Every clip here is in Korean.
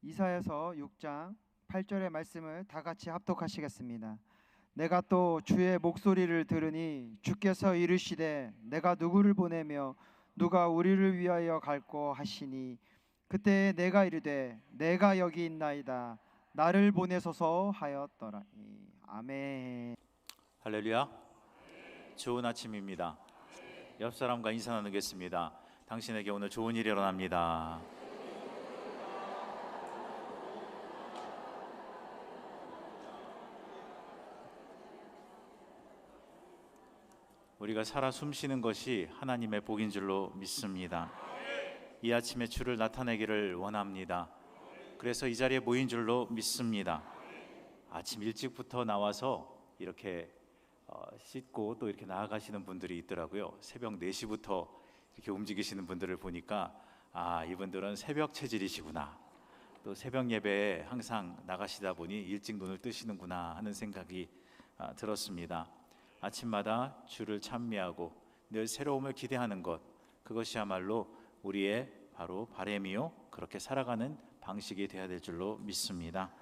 이사야서 6장 8절의 말씀을 다 같이 합독하시겠습니다. 내가 또 주의 목소리를 들으니 주께서 이르시되 내가 누구를 보내며 누가 우리를 위하여 갈꼬 하시니 그때 내가 이르되 내가 여기 있나이다 나를 보내소서 하였더라. 아멘. 할렐루야. 좋은 아침입니다. 옆 사람과 인사 나누겠습니다. 당신에게 오늘 좋은 일이 일어납니다. 우리가 살아 숨쉬는 것이 하나님의 복인 줄로 믿습니다. 이 아침에 주를 나타내기를 원합니다. 그래서 이 자리에 모인 줄로 믿습니다. 아침 일찍부터 나와서 이렇게 씻고 또 이렇게 나아가시는 분들이 있더라고요. 새벽 4시부터 이렇게 움직이시는 분들을 보니까 이분들은 새벽 체질이시구나, 또 새벽 예배에 항상 나가시다 보니 일찍 눈을 뜨시는구나 하는 생각이 들었습니다. 아침마다 주를 찬미하고 늘 새로움을 기대하는 것, 그것이야말로 우리의 바로 바람이요, 그렇게 살아가는 방식이 되어야 될 줄로 믿습니다.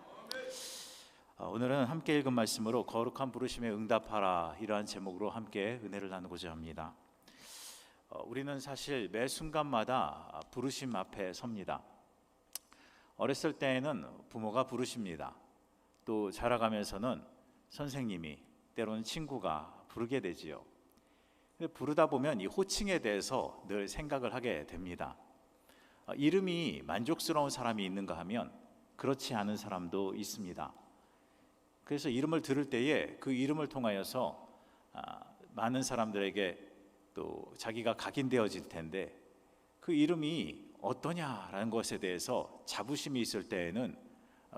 오늘은 함께 읽은 말씀으로 거룩한 부르심에 응답하라, 이러한 제목으로 함께 은혜를 나누고자 합니다. 우리는 사실 매 순간마다 부르심 앞에 섭니다. 어렸을 때에는 부모가 부르십니다. 또 자라가면서는 선생님이, 때로는 친구가 부르게 되지요. 부르다 보면 이 호칭에 대해서 늘 생각을 하게 됩니다. 이름이 만족스러운 사람이 있는가 하면 그렇지 않은 사람도 있습니다. 그래서 이름을 들을 때에 그 이름을 통하여서 많은 사람들에게 또 자기가 각인되어질 텐데, 그 이름이 어떠냐라는 것에 대해서 자부심이 있을 때에는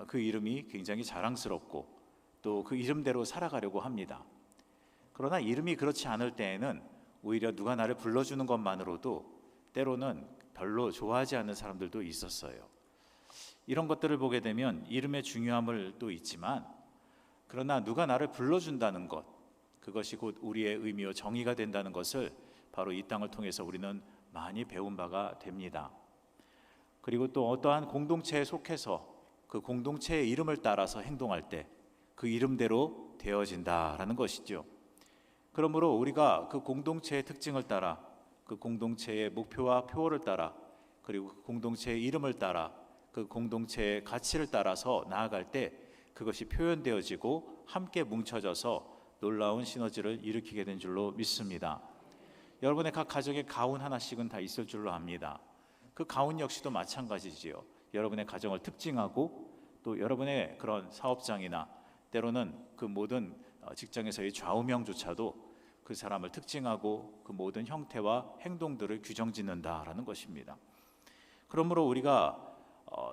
그 이름이 굉장히 자랑스럽고 또 그 이름대로 살아가려고 합니다. 그러나 이름이 그렇지 않을 때에는 오히려 누가 나를 불러주는 것만으로도 때로는 별로 좋아하지 않는 사람들도 있었어요. 이런 것들을 보게 되면 이름의 중요함을 또 있지만, 그러나 누가 나를 불러준다는 것, 그것이 곧 우리의 의미요 정의가 된다는 것을 바로 이 땅을 통해서 우리는 많이 배운 바가 됩니다. 그리고 또 어떠한 공동체에 속해서 그 공동체의 이름을 따라서 행동할 때 그 이름대로 되어진다라는 것이죠. 그러므로 우리가 그 공동체의 특징을 따라, 그 공동체의 목표와 표어를 따라, 그리고 그 공동체의 이름을 따라, 그 공동체의 가치를 따라서 나아갈 때 그것이 표현되어지고 함께 뭉쳐져서 놀라운 시너지를 일으키게 된 줄로 믿습니다. 여러분의 각 가정에 가훈 하나씩은 다 있을 줄로 압니다. 그 가훈 역시도 마찬가지지요. 여러분의 가정을 특징하고 또 여러분의 그런 사업장이나 때로는 그 모든 직장에서의 좌우명조차도 그 사람을 특징하고 그 모든 형태와 행동들을 규정짓는다라는 것입니다. 그러므로 우리가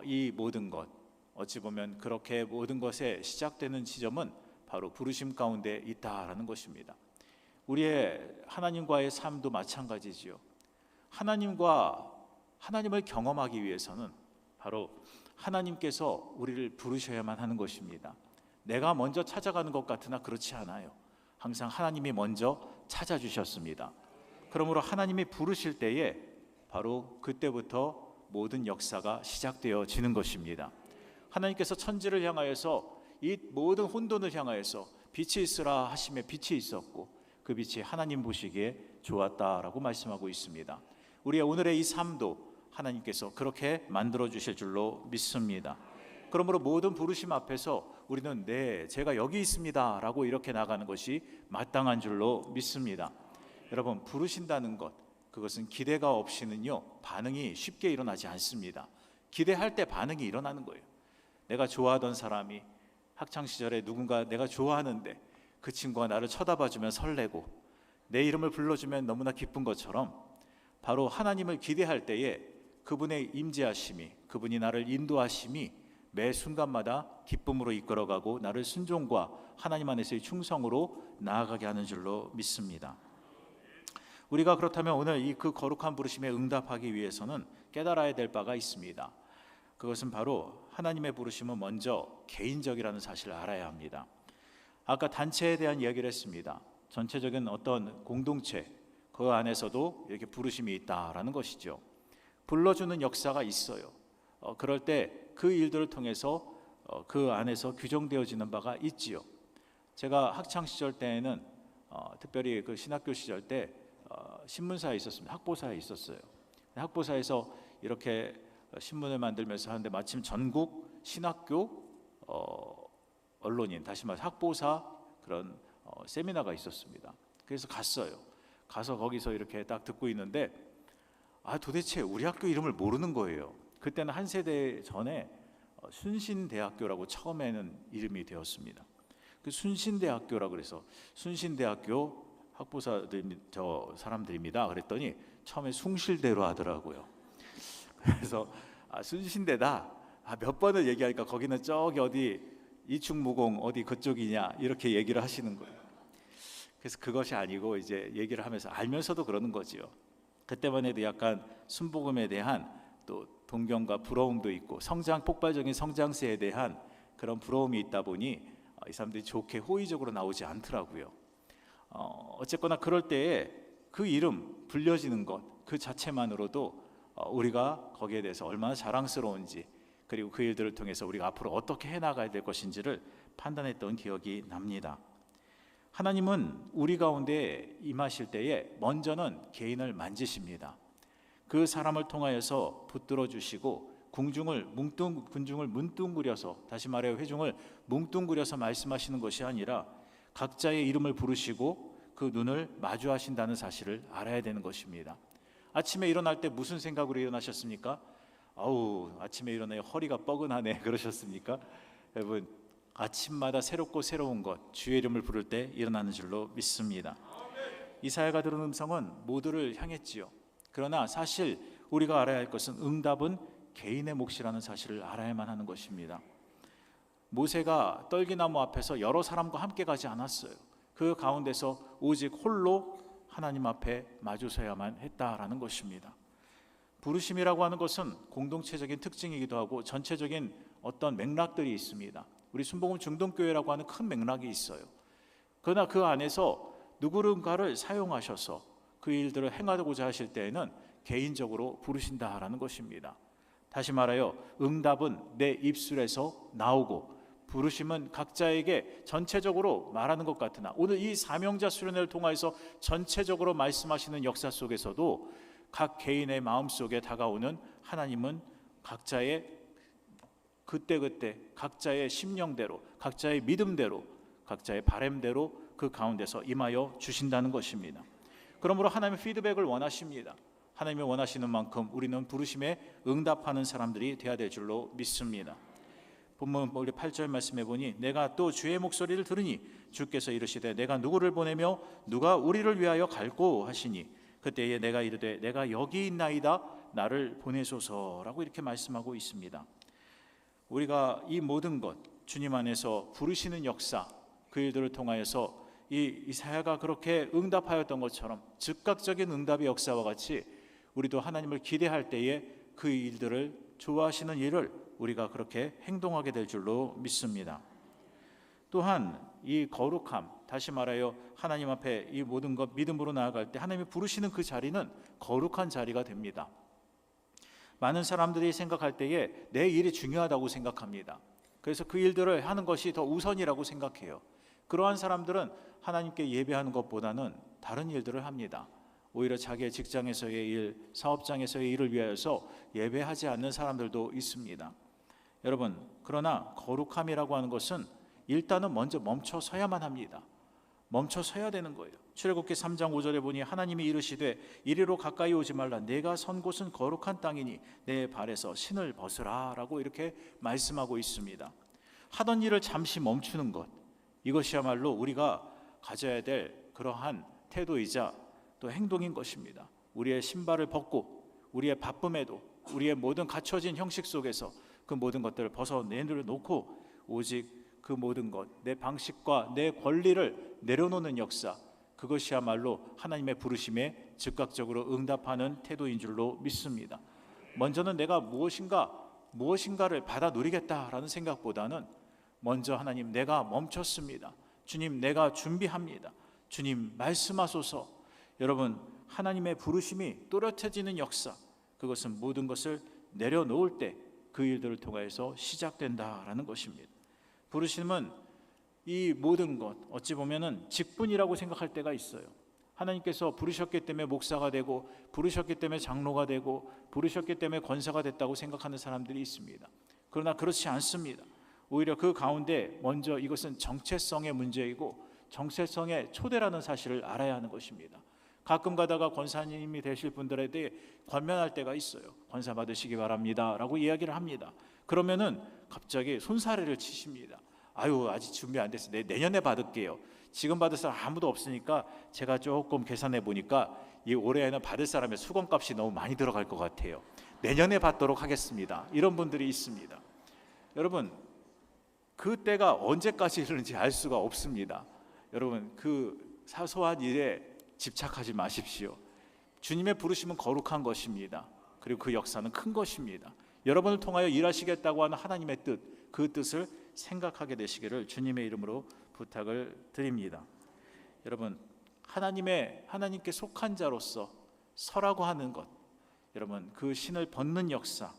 이 모든 것, 어찌 보면 그렇게 모든 것에 시작되는 지점은 바로 부르심 가운데 있다라는 것입니다. 우리의 하나님과의 삶도 마찬가지지요. 하나님을 경험하기 위해서는 바로 하나님께서 우리를 부르셔야만 하는 것입니다. 내가 먼저 찾아가는 것 같으나 그렇지 않아요. 항상 하나님이 먼저 찾아주셨습니다. 그러므로 하나님이 부르실 때에 바로 그때부터 모든 역사가 시작되어지는 것입니다. 하나님께서 천지를 향하여서 이 모든 혼돈을 향하여서 빛이 있으라 하심에 빛이 있었고 그 빛이 하나님 보시기에 좋았다라고 말씀하고 있습니다. 우리의 오늘의 이 삶도 하나님께서 그렇게 만들어 주실 줄로 믿습니다. 그러므로 모든 부르심 앞에서 우리는 제가 여기 있습니다 라고 이렇게 나가는 것이 마땅한 줄로 믿습니다. 여러분, 부르신다는 것, 그것은 기대가 없이는요 반응이 쉽게 일어나지 않습니다. 기대할 때 반응이 일어나는 거예요. 내가 좋아하던 사람이 학창시절에 누군가 내가 좋아하는데 그 친구가 나를 쳐다봐주면 설레고 내 이름을 불러주면 너무나 기쁜 것처럼, 바로 하나님을 기대할 때에 그분의 임재하심이, 그분이 나를 인도하심이 매 순간마다 기쁨으로 이끌어가고 나를 순종과 하나님 안에서의 충성으로 나아가게 하는 줄로 믿습니다. 우리가 그렇다면 오늘 이 그 거룩한 부르심에 응답하기 위해서는 깨달아야 될 바가 있습니다. 그것은 바로 하나님의 부르심은 먼저 개인적이라는 사실을 알아야 합니다. 아까 단체에 대한 이야기를 했습니다. 전체적인 어떤 공동체, 그 안에서도 이렇게 부르심이 있다라는 것이죠. 불러주는 역사가 있어요. 그럴 때 그 일들을 통해서 그 안에서 규정되어지는 바가 있지요. 제가 학창 시절 때에는 특별히 그 신학교 시절 때 신문사에 있었습니다. 학보사에 있었어요. 학보사에서 이렇게 신문을 만들면서 하는데 마침 전국 신학교 언론인, 다시 말해 학보사 그런 세미나가 있었습니다. 그래서 갔어요. 가서 거기서 이렇게 딱 듣고 있는데 도대체 우리 학교 이름을 모르는 거예요. 그때는 한 세대 전에 순신대학교라고 처음에는 이름이 되었습니다. 그 순신대학교라 그래서 순신대학교 학보사들 저 사람들입니다. 그랬더니 처음에 숭실대로 하더라고요. 그래서 순신대다. 몇 번을 얘기하니까 거기는 저기 어디 이충무공 어디 그쪽이냐 이렇게 얘기를 하시는 거예요. 그래서 그것이 아니고 이제 얘기를 하면서 알면서도 그러는 거지요. 그때만 해도 약간 순복음에 대한 또 동경과 부러움도 있고 폭발적인 성장세에 대한 그런 부러움이 있다 보니 이 사람들이 좋게 호의적으로 나오지 않더라고요. 어쨌거나 그럴 때에 그 이름 불려지는 것 그 자체만으로도 우리가 거기에 대해서 얼마나 자랑스러운지, 그리고 그 일들을 통해서 우리가 앞으로 어떻게 해나가야 될 것인지를 판단했던 기억이 납니다. 하나님은 우리 가운데 임하실 때에 먼저는 개인을 만지십니다. 그 사람을 통하여서 붙들어 주시고 군중을 문둥그려서, 다시 말해 회중을 뭉뚱그려서 말씀하시는 것이 아니라 각자의 이름을 부르시고 그 눈을 마주하신다는 사실을 알아야 되는 것입니다. 아침에 일어날 때 무슨 생각으로 일어나셨습니까? 아침에 일어나야 허리가 뻐근하네 그러셨습니까? 여러분, 아침마다 새롭고 새로운 것, 주의 이름을 부를 때 일어나는 줄로 믿습니다. 이사야가 들은 음성은 모두를 향했지요. 그러나 사실 우리가 알아야 할 것은 응답은 개인의 몫이라는 사실을 알아야만 하는 것입니다. 모세가 떨기나무 앞에서 여러 사람과 함께 가지 않았어요. 그 가운데서 오직 홀로 하나님 앞에 마주서야만 했다라는 것입니다. 부르심이라고 하는 것은 공동체적인 특징이기도 하고 전체적인 어떤 맥락들이 있습니다. 우리 순복음 중동교회라고 하는 큰 맥락이 있어요. 그러나 그 안에서 누구른가를 사용하셔서 그 일들을 행하고자 하실 때에는 개인적으로 부르신다라는 것입니다. 다시 말하여 응답은 내 입술에서 나오고 부르심은 각자에게 전체적으로 말하는 것 같으나, 오늘 이 사명자 수련회를 통해서 전체적으로 말씀하시는 역사 속에서도 각 개인의 마음속에 다가오는 하나님은 각자의 그때그때 각자의 심령대로, 각자의 믿음대로, 각자의 바램대로 그 가운데서 임하여 주신다는 것입니다. 그러므로 하나님의 피드백을 원하십니다. 하나님이 원하시는 만큼 우리는 부르심에 응답하는 사람들이 되어야 될 줄로 믿습니다. 본문 우리 8절 말씀해 보니 내가 또 주의 목소리를 들으니 주께서 이르시되 내가 누구를 보내며 누가 우리를 위하여 갈꼬 하시니 그때에 내가 이르되 내가 여기 있나이다 나를 보내소서라고 이렇게 말씀하고 있습니다. 우리가 이 모든 것 주님 안에서 부르시는 역사, 그 일들을 통하여서 이사야가 그렇게 응답하였던 것처럼 즉각적인 응답의 역사와 같이 우리도 하나님을 기대할 때에 그 일들을 좋아하시는 일을 우리가 그렇게 행동하게 될 줄로 믿습니다. 또한 이 거룩함, 다시 말하여 하나님 앞에 이 모든 것 믿음으로 나아갈 때 하나님이 부르시는 그 자리는 거룩한 자리가 됩니다. 많은 사람들이 생각할 때에 내 일이 중요하다고 생각합니다. 그래서 그 일들을 하는 것이 더 우선이라고 생각해요. 그러한 사람들은 하나님께 예배하는 것보다는 다른 일들을 합니다. 오히려 자기의 직장에서의 일, 사업장에서의 일을 위하여서 예배하지 않는 사람들도 있습니다. 여러분, 그러나 거룩함이라고 하는 것은 일단은 먼저 멈춰 서야만 합니다. 멈춰 서야 되는 거예요. 출애굽기 3장 5절에 보니 하나님이 이르시되 이리로 가까이 오지 말라 내가 선 곳은 거룩한 땅이니 내 발에서 신을 벗으라 라고 이렇게 말씀하고 있습니다. 하던 일을 잠시 멈추는 것, 이것이야말로 우리가 가져야 될 그러한 태도이자 또 행동인 것입니다. 우리의 신발을 벗고 우리의 바쁨에도 우리의 모든 갖춰진 형식 속에서 그 모든 것들을 벗어내놓고 오직 그 모든 것, 내 방식과 내 권리를 내려놓는 역사, 그것이야말로 하나님의 부르심에 즉각적으로 응답하는 태도인 줄로 믿습니다. 먼저는 내가 무엇인가를 받아 누리겠다라는 생각보다는 먼저 하나님, 내가 멈췄습니다. 주님, 내가 준비합니다. 주님, 말씀하소서. 여러분, 하나님의 부르심이 또렷해지는 역사, 그것은 모든 것을 내려놓을 때 그 일들을 통해서 시작된다라는 것입니다. 부르심은 이 모든 것, 어찌 보면은 직분이라고 생각할 때가 있어요. 하나님께서 부르셨기 때문에 목사가 되고, 부르셨기 때문에 장로가 되고, 부르셨기 때문에 권사가 됐다고 생각하는 사람들이 있습니다. 그러나 그렇지 않습니다. 오히려 그 가운데 먼저 이것은 정체성의 문제이고 정체성의 초대라는 사실을 알아야 하는 것입니다. 가끔 가다가 권사님이 되실 분들에 대해 권면할 때가 있어요. 권사 받으시기 바랍니다 라고 이야기를 합니다. 그러면은 갑자기 손사래를 치십니다. 아유, 아직 준비 안 됐어요. 내년에 받을게요. 지금 받을 사람 아무도 없으니까 제가 조금 계산해 보니까 이 올해에는 받을 사람의 수건값이 너무 많이 들어갈 것 같아요. 내년에 받도록 하겠습니다. 이런 분들이 있습니다. 여러분, 그 때가 언제까지 이르는지 알 수가 없습니다. 여러분, 그 사소한 일에 집착하지 마십시오. 주님의 부르심은 거룩한 것입니다. 그리고 그 역사는 큰 것입니다. 여러분을 통하여 일하시겠다고 하는 하나님의 뜻, 그 뜻을 생각하게 되시기를 주님의 이름으로 부탁을 드립니다. 여러분, 하나님께 속한 자로서 서라고 하는 것, 여러분, 그 신을 벗는 역사,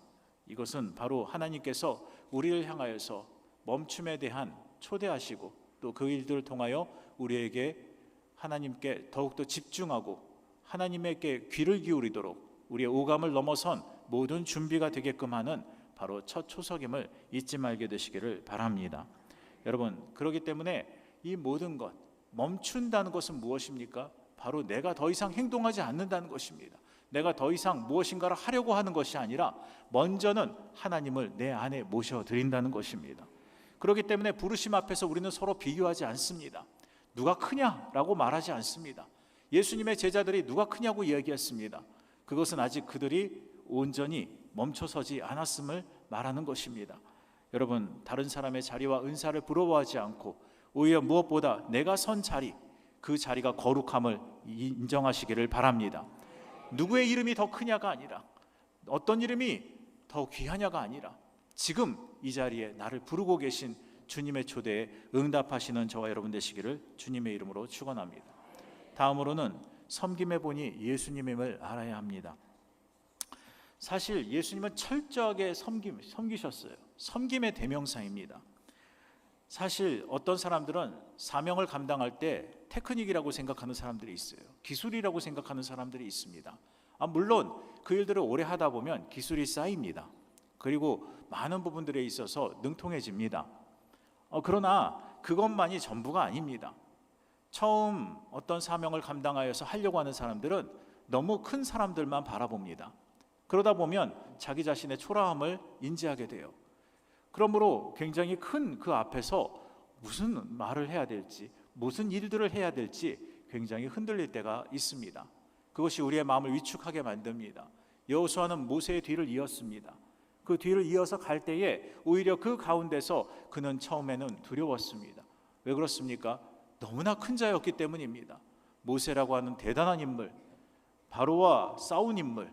이것은 바로 하나님께서 우리를 향하여서 멈춤에 대한 초대하시고 또 그 일들을 통하여 우리에게 하나님께 더욱더 집중하고 하나님에게 귀를 기울이도록 우리의 오감을 넘어선 모든 준비가 되게끔 하는 바로 첫 초석임을 잊지 말게 되시기를 바랍니다. 여러분, 그렇기 때문에 이 모든 것, 멈춘다는 것은 무엇입니까? 바로 내가 더 이상 행동하지 않는다는 것입니다. 내가 더 이상 무엇인가를 하려고 하는 것이 아니라 먼저는 하나님을 내 안에 모셔드린다는 것입니다. 그렇기 때문에 부르심 앞에서 우리는 서로 비교하지 않습니다. 누가 크냐라고 말하지 않습니다. 예수님의 제자들이 누가 크냐고 이야기했습니다. 그것은 아직 그들이 온전히 멈춰서지 않았음을 말하는 것입니다. 여러분, 다른 사람의 자리와 은사를 부러워하지 않고 오히려 무엇보다 내가 선 자리, 그 자리가 거룩함을 인정하시기를 바랍니다. 누구의 이름이 더 크냐가 아니라, 어떤 이름이 더 귀하냐가 아니라 지금 이 자리에 나를 부르고 계신 주님의 초대에 응답하시는 저와 여러분 되시기를 주님의 이름으로 축원합니다. 다음으로는 섬김의 본이 예수님임을 알아야 합니다. 사실 예수님은 철저하게 섬기셨어요. 섬김의 대명사입니다. 사실 어떤 사람들은 사명을 감당할 때 테크닉이라고 생각하는 사람들이 있어요. 기술이라고 생각하는 사람들이 있습니다. 물론 그 일들을 오래 하다 보면 기술이 쌓입니다. 그리고 많은 부분들에 있어서 능통해집니다. 그러나 그것만이 전부가 아닙니다. 처음 어떤 사명을 감당하여서 하려고 하는 사람들은 너무 큰 사람들만 바라봅니다. 그러다 보면 자기 자신의 초라함을 인지하게 돼요. 그러므로 굉장히 큰 그 앞에서 무슨 말을 해야 될지, 무슨 일들을 해야 될지 굉장히 흔들릴 때가 있습니다. 그것이 우리의 마음을 위축하게 만듭니다. 여호수아는 모세의 뒤를 이었습니다. 그 뒤를 이어서 갈 때에 오히려 그 가운데서 그는 처음에는 두려웠습니다. 왜 그렇습니까? 너무나 큰 자였기 때문입니다. 모세라고 하는 대단한 인물, 바로와 싸운 인물,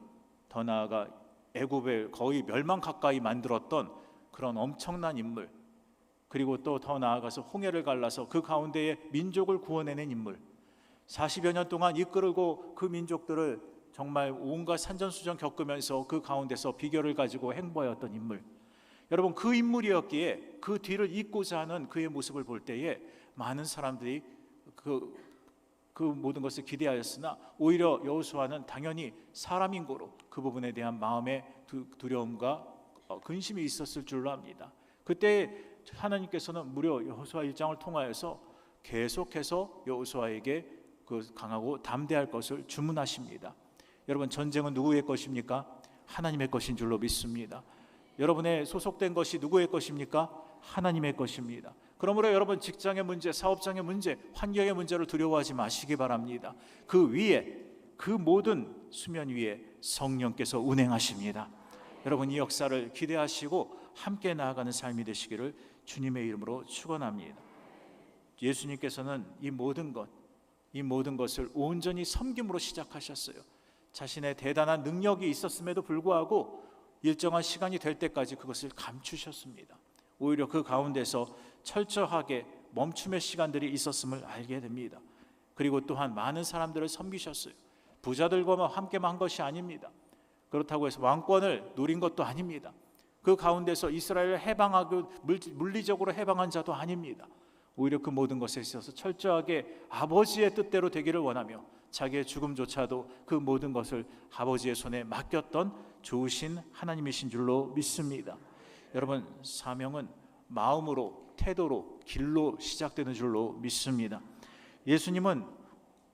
더 나아가 애굽을 거의 멸망 가까이 만들었던 그런 엄청난 인물, 그리고 또 더 나아가서 홍해를 갈라서 그 가운데에 민족을 구원해낸 인물, 40여 년 동안 이끌고 그 민족들을 정말 온갖 산전수전 겪으면서 그 가운데서 비결을 가지고 행보하였던 인물, 여러분, 그 인물이었기에 그 뒤를 잇고자 하는 그의 모습을 볼 때에 많은 사람들이 그 모든 것을 기대하였으나 오히려 여호수아는 당연히 사람인 고로 그 부분에 대한 마음의 두려움과 근심이 있었을 줄로 압니다. 그때 하나님께서는 무려 여호수아 1장을 통하여서 계속해서 여호수아에게 그 강하고 담대할 것을 주문하십니다. 여러분, 전쟁은 누구의 것입니까? 하나님의 것인 줄로 믿습니다. 여러분의 소속된 것이 누구의 것입니까? 하나님의 것입니다. 그러므로 여러분, 직장의 문제, 사업장의 문제, 환경의 문제를 두려워하지 마시기 바랍니다. 그 위에, 그 모든 수면 위에 성령께서 운행하십니다. 여러분, 이 역사를 기대하시고 함께 나아가는 삶이 되시기를 주님의 이름으로 축원합니다. 예수님께서는 이 모든 것을 온전히 섬김으로 시작하셨어요. 자신의 대단한 능력이 있었음에도 불구하고 일정한 시간이 될 때까지 그것을 감추셨습니다. 오히려 그 가운데서 철저하게 멈춤의 시간들이 있었음을 알게 됩니다. 그리고 또한 많은 사람들을 섬기셨어요. 부자들과 함께만 한 것이 아닙니다. 그렇다고 해서 왕권을 누린 것도 아닙니다. 그 가운데서 이스라엘을 해방하고 물리적으로 해방한 자도 아닙니다. 오히려 그 모든 것에 있어서 철저하게 아버지의 뜻대로 되기를 원하며 자기의 죽음조차도 그 모든 것을 아버지의 손에 맡겼던 좋으신 하나님이신 줄로 믿습니다. 여러분, 사명은 마음으로, 태도로, 길로 시작되는 줄로 믿습니다. 예수님은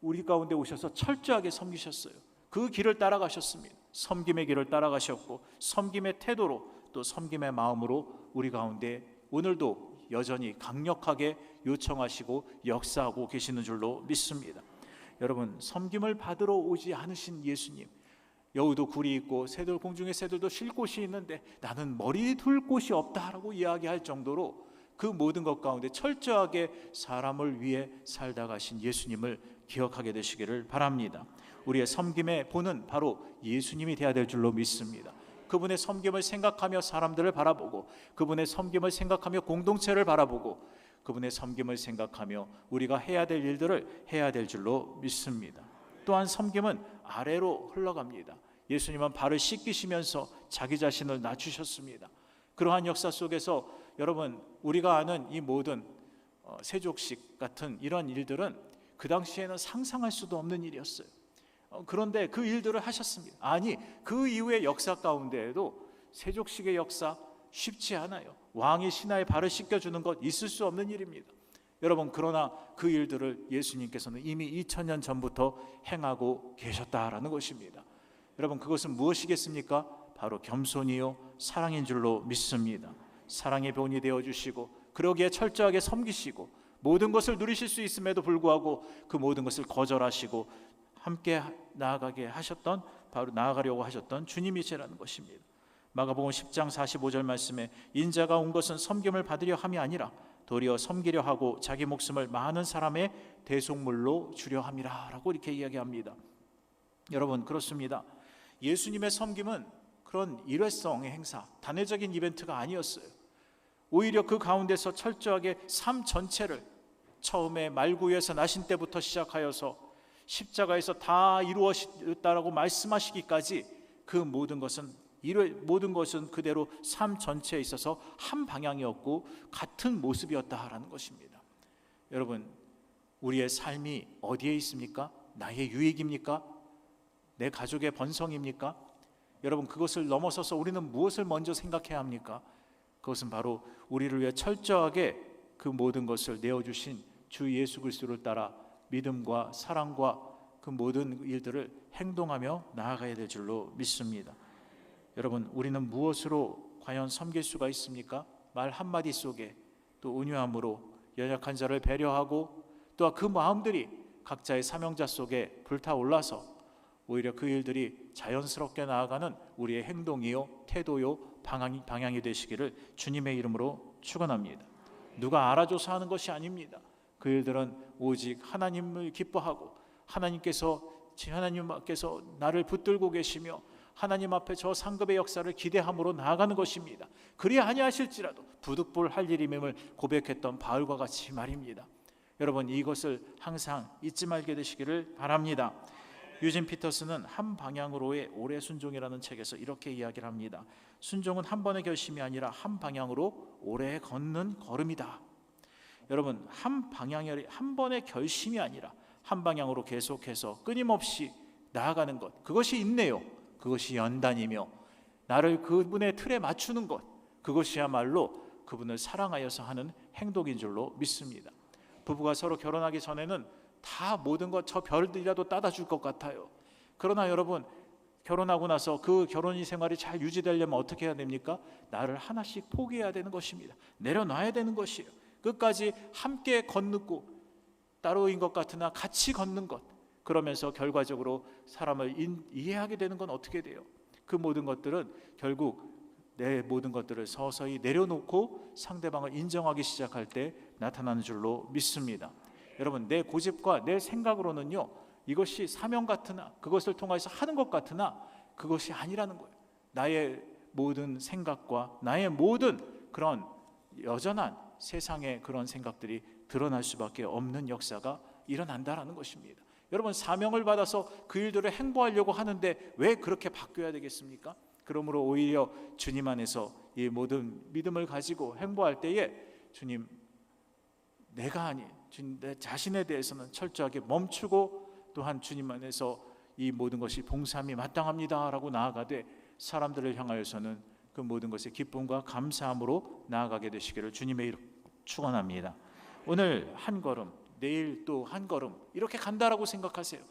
우리 가운데 오셔서 철저하게 섬기셨어요. 그 길을 따라가셨습니다. 섬김의 길을 따라가셨고 섬김의 태도로 또 섬김의 마음으로 우리 가운데 오늘도 여전히 강력하게 요청하시고 역사하고 계시는 줄로 믿습니다. 여러분, 섬김을 받으러 오지 않으신 예수님, 여우도 굴이 있고 공중의 새들도 쉴 곳이 있는데 나는 머리 둘 곳이 없다라고 이야기할 정도로 그 모든 것 가운데 철저하게 사람을 위해 살다 가신 예수님을 기억하게 되시기를 바랍니다. 우리의 섬김의 본은 바로 예수님이 되어야 될 줄로 믿습니다. 그분의 섬김을 생각하며 사람들을 바라보고, 그분의 섬김을 생각하며 공동체를 바라보고, 그분의 섬김을 생각하며 우리가 해야 될 일들을 해야 될 줄로 믿습니다. 또한 섬김은 아래로 흘러갑니다. 예수님은 발을 씻기시면서 자기 자신을 낮추셨습니다. 그러한 역사 속에서 여러분, 우리가 아는 이 모든 세족식 같은 이런 일들은 그 당시에는 상상할 수도 없는 일이었어요. 그런데 그 일들을 하셨습니다. 아니, 그 이후의 역사 가운데에도 세족식의 역사 쉽지 않아요. 왕이 신하의 발을 씻겨주는 것 있을 수 없는 일입니다. 여러분, 그러나 그 일들을 예수님께서는 이미 2000년 전부터 행하고 계셨다라는 것입니다. 여러분, 그것은 무엇이겠습니까? 바로 겸손이요 사랑인 줄로 믿습니다. 사랑의 본이 되어주시고 그러기에 철저하게 섬기시고 모든 것을 누리실 수 있음에도 불구하고 그 모든 것을 거절하시고 함께 나아가게 하셨던, 바로 나아가려고 하셨던 주님이시라는 것입니다. 마가복음 10장 45절 말씀에 인자가 온 것은 섬김을 받으려 함이 아니라 도리어 섬기려 하고 자기 목숨을 많은 사람의 대속물로 주려 함이라 라고 이렇게 이야기합니다. 여러분, 그렇습니다. 예수님의 섬김은 그런 일회성의 행사, 단회적인 이벤트가 아니었어요. 오히려 그 가운데서 철저하게 삶 전체를 처음에 말구유에서 나신 때부터 시작하여서 십자가에서 다 이루어졌다라고 말씀하시기까지 그 모든 것은 그대로 삶 전체에 있어서 한 방향이었고 같은 모습이었다라는 것입니다. 여러분, 우리의 삶이 어디에 있습니까? 나의 유익입니까? 내 가족의 번성입니까? 여러분, 그것을 넘어서서 우리는 무엇을 먼저 생각해야 합니까? 그것은 바로 우리를 위해 철저하게 그 모든 것을 내어주신 주 예수 그리스도를 따라 믿음과 사랑과 그 모든 일들을 행동하며 나아가야 될 줄로 믿습니다. 여러분, 우리는 무엇으로 과연 섬길 수가 있습니까? 말 한마디 속에 또 온유함으로 연약한 자를 배려하고 또 그 마음들이 각자의 사명자 속에 불타올라서 오히려 그 일들이 자연스럽게 나아가는 우리의 행동이요 태도요 방향이 되시기를 주님의 이름으로 축원합니다. 누가 알아줘서 하는 것이 아닙니다. 그 일들은 오직 하나님을 기뻐하고 하나님께서 나를 붙들고 계시며 하나님 앞에 저 상급의 역사를 기대함으로 나아가는 것입니다. 그리 아니하실지라도 부득불 할 일임을 고백했던 바울과 같이 말입니다. 여러분, 이것을 항상 잊지 말게 되시기를 바랍니다. 유진 피터스는 한 방향으로의 오래 순종이라는 책에서 이렇게 이야기를 합니다. 순종은 한 번의 결심이 아니라 한 방향으로 오래 걷는 걸음이다. 여러분, 한 번의 결심이 아니라 한 방향으로 계속해서 끊임없이 나아가는 것, 그것이 인내요, 그것이 연단이며 나를 그분의 틀에 맞추는 것, 그것이야말로 그분을 사랑하여서 하는 행동인 줄로 믿습니다. 부부가 서로 결혼하기 전에는 다 모든 것 저 별들이라도 따다 줄 것 같아요. 그러나 여러분, 결혼하고 나서 그 결혼 생활이 잘 유지되려면 어떻게 해야 됩니까? 나를 하나씩 포기해야 되는 것입니다. 내려놔야 되는 것이에요. 끝까지 함께 걷고 따로인 것 같으나 같이 걷는 것, 그러면서 결과적으로 사람을 이해하게 되는 건 어떻게 돼요? 그 모든 것들은 결국 내 모든 것들을 서서히 내려놓고 상대방을 인정하기 시작할 때 나타나는 줄로 믿습니다. 여러분, 내 고집과 내 생각으로는요, 이것이 사명 같으나 그것을 통해서 하는 것 같으나 그것이 아니라는 거예요. 나의 모든 생각과 나의 모든 그런 여전한 세상의 그런 생각들이 드러날 수밖에 없는 역사가 일어난다라는 것입니다. 여러분, 사명을 받아서 그 일들을 행보하려고 하는데 왜 그렇게 바뀌어야 되겠습니까? 그러므로 오히려 주님 안에서 이 모든 믿음을 가지고 행보할 때에 주님, 내가 아닌 주님 내 자신에 대해서는 철저하게 멈추고 또한 주님 안에서 이 모든 것이 봉사함이 마땅합니다라고 나아가되 사람들을 향하여서는 그 모든 것에 기쁨과 감사함으로 나아가게 되시기를 주님의 이름 축원합니다. 오늘 한 걸음, 내일 또 한 걸음 이렇게 간다라고 생각하세요.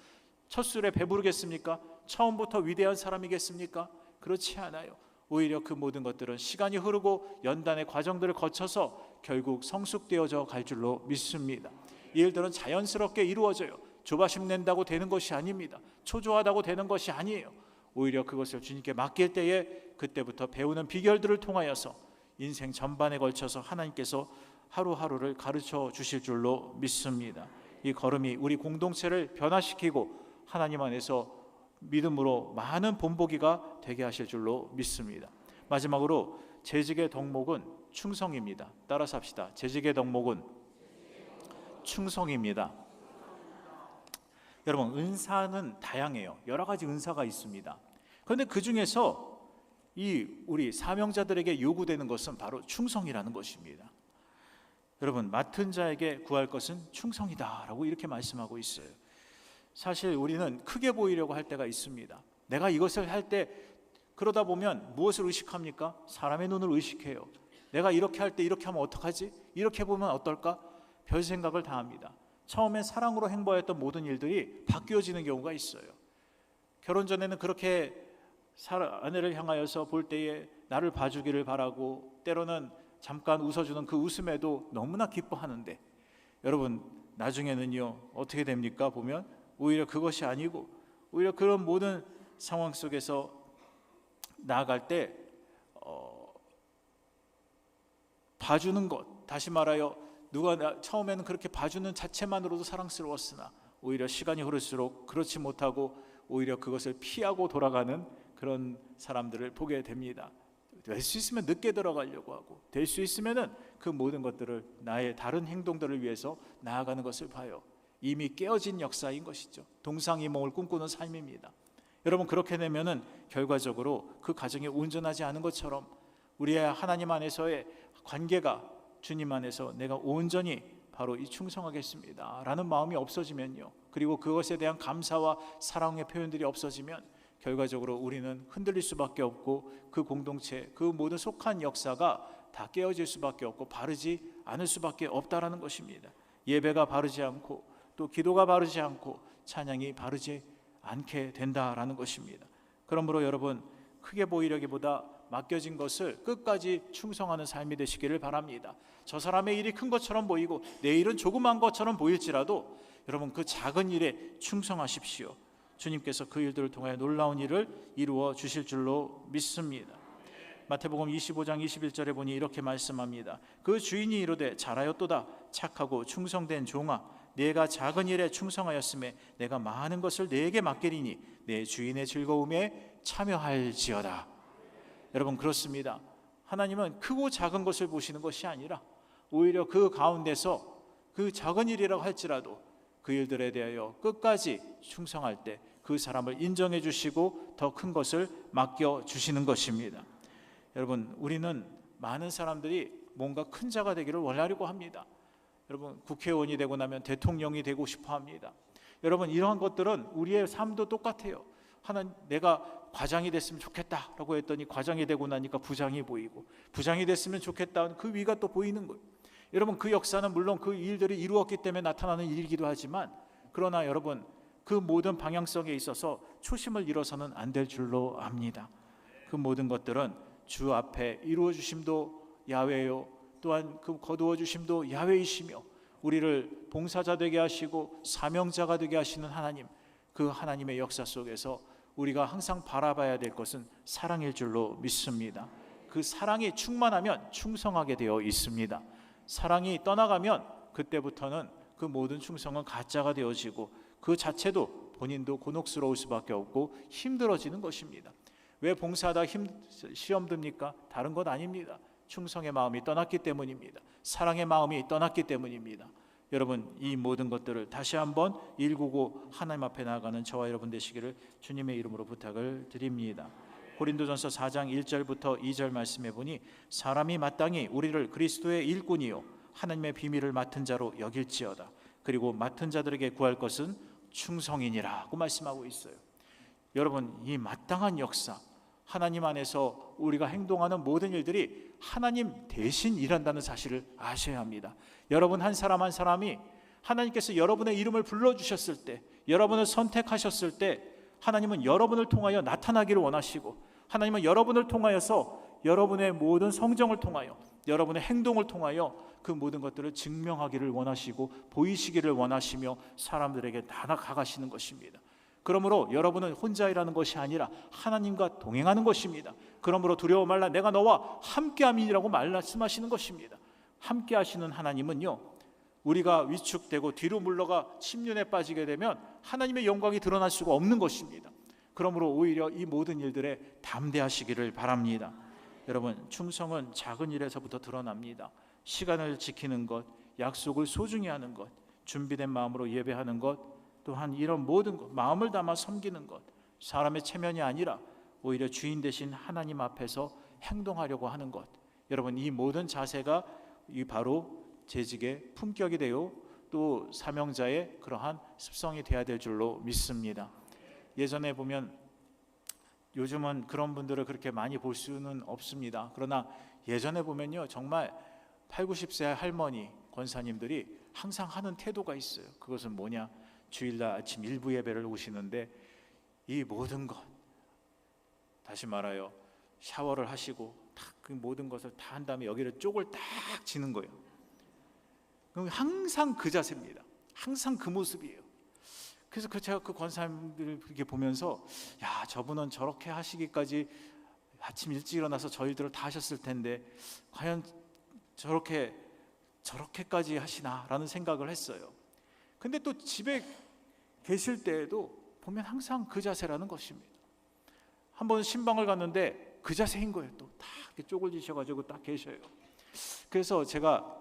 첫 술에 배부르겠습니까? 처음부터 위대한 사람이겠습니까? 그렇지 않아요. 오히려 그 모든 것들은 시간이 흐르고 연단의 과정들을 거쳐서 결국 성숙되어져 갈 줄로 믿습니다. 이 일들은 자연스럽게 이루어져요. 조바심 낸다고 되는 것이 아닙니다. 초조하다고 되는 것이 아니에요. 오히려 그것을 주님께 맡길 때에 그때부터 배우는 비결들을 통하여서 인생 전반에 걸쳐서 하나님께서 하루하루를 가르쳐 주실 줄로 믿습니다. 이 걸음이 우리 공동체를 변화시키고 하나님 안에서 믿음으로 많은 본보기가 되게 하실 줄로 믿습니다. 마지막으로 재직의 덕목은 충성입니다. 따라서 합시다. 재직의 덕목은 충성입니다. 여러분, 은사는 다양해요. 여러 가지 은사가 있습니다. 그런데 그 중에서 이 우리 사명자들에게 요구되는 것은 바로 충성이라는 것입니다. 여러분, 맡은 자에게 구할 것은 충성이다라고 이렇게 말씀하고 있어요. 사실 우리는 크게 보이려고 할 때가 있습니다. 내가 이것을 할 때 그러다 보면 무엇을 의식합니까? 사람의 눈을 의식해요. 내가 이렇게 할 때 이렇게 하면 어떡하지? 이렇게 보면 어떨까? 별 생각을 다 합니다. 처음엔 사랑으로 행보했던 모든 일들이 바뀌어지는 경우가 있어요. 결혼 전에는 그렇게 아내를 향하여서 볼 때에 나를 봐주기를 바라고 때로는 잠깐 웃어주는 그 웃음에도 너무나 기뻐하는데 여러분, 나중에는요 어떻게 됩니까? 보면 오히려 그것이 아니고 오히려 그런 모든 상황 속에서 나아갈 때 봐주는 것, 다시 말하여 누가 처음에는 그렇게 봐주는 자체만으로도 사랑스러웠으나 오히려 시간이 흐를수록 그렇지 못하고 오히려 그것을 피하고 돌아가는 그런 사람들을 보게 됩니다. 될 수 있으면 늦게 들어가려고 하고 될 수 있으면은 그 모든 것들을 나의 다른 행동들을 위해서 나아가는 것을 봐요. 이미 깨어진 역사인 것이죠. 동상이몽을 꿈꾸는 삶입니다. 여러분, 그렇게 되면은 결과적으로 그 가정이 온전하지 않은 것처럼 우리의 하나님 안에서의 관계가 주님 안에서 내가 온전히 바로 이 충성하겠습니다 라는 마음이 없어지면요, 그리고 그것에 대한 감사와 사랑의 표현들이 없어지면 결과적으로 우리는 흔들릴 수밖에 없고 그 공동체, 그 모든 속한 역사가 다 깨어질 수밖에 없고 바르지 않을 수밖에 없다라는 것입니다. 예배가 바르지 않고 또 기도가 바르지 않고 찬양이 바르지 않게 된다라는 것입니다. 그러므로 여러분, 크게 보이려기보다 맡겨진 것을 끝까지 충성하는 삶이 되시기를 바랍니다. 저 사람의 일이 큰 것처럼 보이고 내 일은 조그만 것처럼 보일지라도 여러분, 그 작은 일에 충성하십시오. 주님께서 그 일들을 통하여 놀라운 일을 이루어 주실 줄로 믿습니다. 마태복음 25장 21절에 보니 이렇게 말씀합니다. 그 주인이 이르되 잘하였도다 착하고 충성된 종아, 네가 작은 일에 충성하였음에 내가 많은 것을 네게 맡기리니 내 주인의 즐거움에 참여할지어다. 여러분, 그렇습니다. 하나님은 크고 작은 것을 보시는 것이 아니라 오히려 그 가운데서 그 작은 일이라고 할지라도 그 일들에 대하여 끝까지 충성할 때 그 사람을 인정해 주시고 더 큰 것을 맡겨 주시는 것입니다. 여러분, 우리는 많은 사람들이 뭔가 큰 자가 되기를 원하려고 합니다. 여러분, 국회의원이 되고 나면 대통령이 되고 싶어 합니다. 여러분, 이러한 것들은 우리의 삶도 똑같아요. 내가 과장이 됐으면 좋겠다라고 했더니 과장이 되고 나니까 부장이 보이고, 부장이 됐으면 좋겠다는 그 위가 또 보이는 거예요. 여러분, 그 역사는 물론 그 일들이 이루었기 때문에 나타나는 일이기도 하지만, 그러나 여러분, 그 모든 방향성에 있어서 초심을 잃어서는 안 될 줄로 압니다. 그 모든 것들은 주 앞에 이루어 주심도 야훼요, 또한 그 거두어 주심도 야훼이시며 우리를 봉사자 되게 하시고 사명자가 되게 하시는 하나님, 그 하나님의 역사 속에서 우리가 항상 바라봐야 될 것은 사랑일 줄로 믿습니다. 그 사랑이 충만하면 충성하게 되어 있습니다. 사랑이 떠나가면 그때부터는 그 모든 충성은 가짜가 되어지고 그 자체도 본인도 곤혹스러울 수밖에 없고 힘들어지는 것입니다. 왜 봉사하다 시험 듭니까? 다른 것 아닙니다. 충성의 마음이 떠났기 때문입니다. 사랑의 마음이 떠났기 때문입니다. 여러분, 이 모든 것들을 다시 한번 일구고 하나님 앞에 나아가는 저와 여러분 되시기를 주님의 이름으로 부탁을 드립니다. 고린도전서 4장 1절부터 2절 말씀해 보니 사람이 마땅히 우리를 그리스도의 일꾼이요 하나님의 비밀을 맡은 자로 여길지어다. 그리고 맡은 자들에게 구할 것은 충성이니라고 말씀하고 있어요. 여러분, 이 마땅한 역사, 하나님 안에서 우리가 행동하는 모든 일들이 하나님 대신 일한다는 사실을 아셔야 합니다. 여러분 한 사람 한 사람이 하나님께서 여러분의 이름을 불러주셨을 때, 여러분을 선택하셨을 때 하나님은 여러분을 통하여 나타나기를 원하시고, 하나님은 여러분을 통하여서 여러분의 모든 성정을 통하여, 여러분의 행동을 통하여 그 모든 것들을 증명하기를 원하시고 보이시기를 원하시며 사람들에게 다가가시는 것입니다. 그러므로 여러분은 혼자이라는 것이 아니라 하나님과 동행하는 것입니다. 그러므로 두려워 말라, 내가 너와 함께함이라고 말씀하시는 것입니다. 함께 하시는 하나님은요, 우리가 위축되고 뒤로 물러가 침륜에 빠지게 되면 하나님의 영광이 드러날 수가 없는 것입니다. 그러므로 오히려 이 모든 일들에 담대하시기를 바랍니다. 여러분, 충성은 작은 일에서부터 드러납니다. 시간을 지키는 것, 약속을 소중히 하는 것, 준비된 마음으로 예배하는 것, 또한 이런 모든 것, 마음을 담아 섬기는 것, 사람의 체면이 아니라 오히려 주인 되신 하나님 앞에서 행동하려고 하는 것, 여러분 이 모든 자세가 이 바로 재직의 품격이 되어 또 사명자의 그러한 습성이 되어야 될 줄로 믿습니다. 예전에 보면, 요즘은 그런 분들을 그렇게 많이 볼 수는 없습니다. 그러나 예전에 보면요, 정말 8, 90세 할머니 권사님들이 항상 하는 태도가 있어요. 그것은 뭐냐? 주일날 아침 일부 예배를 오시는데 이 모든 것, 다시 말하여 샤워를 하시고 그 모든 것을 다 한 다음에 여기를 쪽을 딱 지는 거예요. 그럼 항상 그 자세입니다. 항상 그 모습이에요. 그래서 제가 그 권사님들을 이렇게 보면서, 야, 저분은 저렇게 하시기까지 아침 일찍 일어나서 저 일들을 다 하셨을 텐데 과연 저렇게까지 하시나라는 생각을 했어요. 근데 또 집에 계실 때에도 보면 항상 그 자세라는 것입니다. 한번 신방을 갔는데 그 자세인 거예요. 또 딱 이렇게 쪽을 지셔가지고 딱 계셔요. 그래서 제가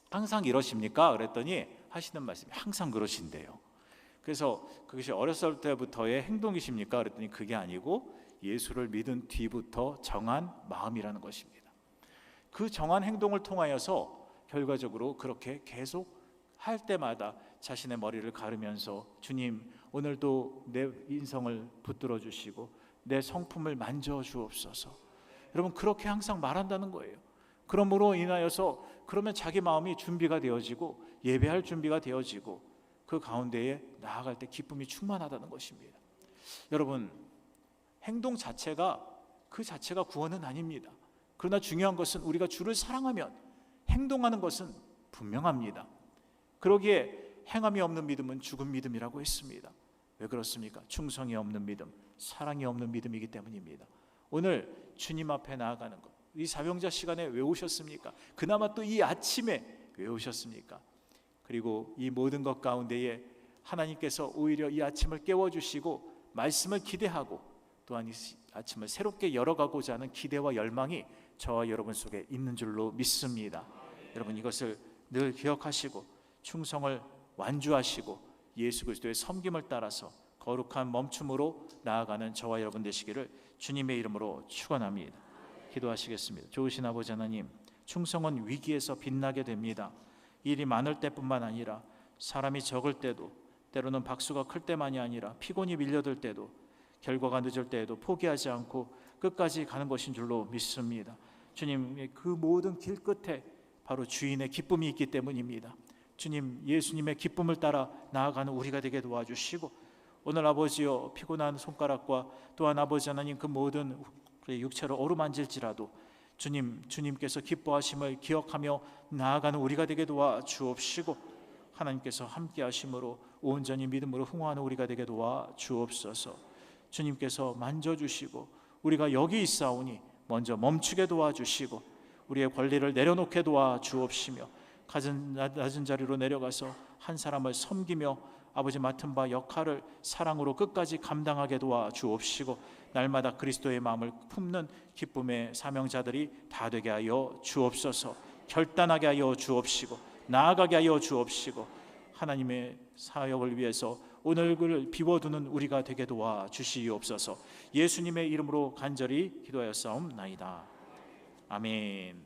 항상 이러십니까? 그랬더니 하시는 말씀이 항상 그러신대요. 그래서 그것이 어렸을 때부터의 행동이십니까? 그랬더니 그게 아니고 예수를 믿은 뒤부터 정한 마음이라는 것입니다. 그 정한 행동을 통하여서 결과적으로 그렇게 계속 할 때마다 자신의 머리를 가르면서, 주님 오늘도 내 인성을 붙들어 주시고 내 성품을 만져 주옵소서. 여러분 그렇게 항상 말한다는 거예요. 그러므로 인하여서 그러면 자기 마음이 준비가 되어지고 예배할 준비가 되어지고 그 가운데에 나아갈 때 기쁨이 충만하다는 것입니다. 여러분, 행동 자체가 그 자체가 구원은 아닙니다. 그러나 중요한 것은 우리가 주를 사랑하면 행동하는 것은 분명합니다. 그러기에 행함이 없는 믿음은 죽은 믿음이라고 했습니다. 왜 그렇습니까? 충성이 없는 믿음, 사랑이 없는 믿음이기 때문입니다. 오늘 주님 앞에 나아가는 것, 이 사명자 시간에 왜 오셨습니까? 그나마 또 이 아침에 왜 오셨습니까? 그리고 이 모든 것 가운데에 하나님께서 오히려 이 아침을 깨워주시고 말씀을 기대하고 또한 이 아침을 새롭게 열어가고자 하는 기대와 열망이 저와 여러분 속에 있는 줄로 믿습니다. 여러분 이것을 늘 기억하시고 충성을 완주하시고 예수 그리스도의 섬김을 따라서 거룩한 멈춤으로 나아가는 저와 여러분 되시기를 주님의 이름으로 축원합니다. 기도하시겠습니다. 좋으신 아버지 하나님, 충성은 위기에서 빛나게 됩니다. 일이 많을 때뿐만 아니라 사람이 적을 때도, 때로는 박수가 클 때만이 아니라 피곤이 밀려들 때도, 결과가 늦을 때에도 포기하지 않고 끝까지 가는 것인 줄로 믿습니다. 주님, 그 모든 길 끝에 바로 주인의 기쁨이 있기 때문입니다. 주님, 예수님의 기쁨을 따라 나아가는 우리가 되게 도와주시고, 오늘 아버지여 피곤한 손가락과 또한 아버지 하나님 그 모든 육체를 어루만질지라도 주님께서 기뻐하심을 기억하며 나아가는 우리가 되게 도와주옵시고, 하나님께서 함께 하심으로 온전히 믿음으로 흥하는 우리가 되게 도와주옵소서. 주님께서 만져주시고 우리가 여기 있사오니 먼저 멈추게 도와주시고 우리의 권리를 내려놓게 도와주옵시며 낮은 자리로 내려가서 한 사람을 섬기며 아버지 맡은 바 역할을 사랑으로 끝까지 감당하게 도와주옵시고 날마다 그리스도의 마음을 품는 기쁨의 사명자들이 다 되게 하여 주옵소서. 결단하게 하여 주옵시고 나아가게 하여 주옵시고 하나님의 사역을 위해서 오늘을 비워두는 우리가 되게 도와 주시옵소서. 예수님의 이름으로 간절히 기도하였사옵나이다. 아멘.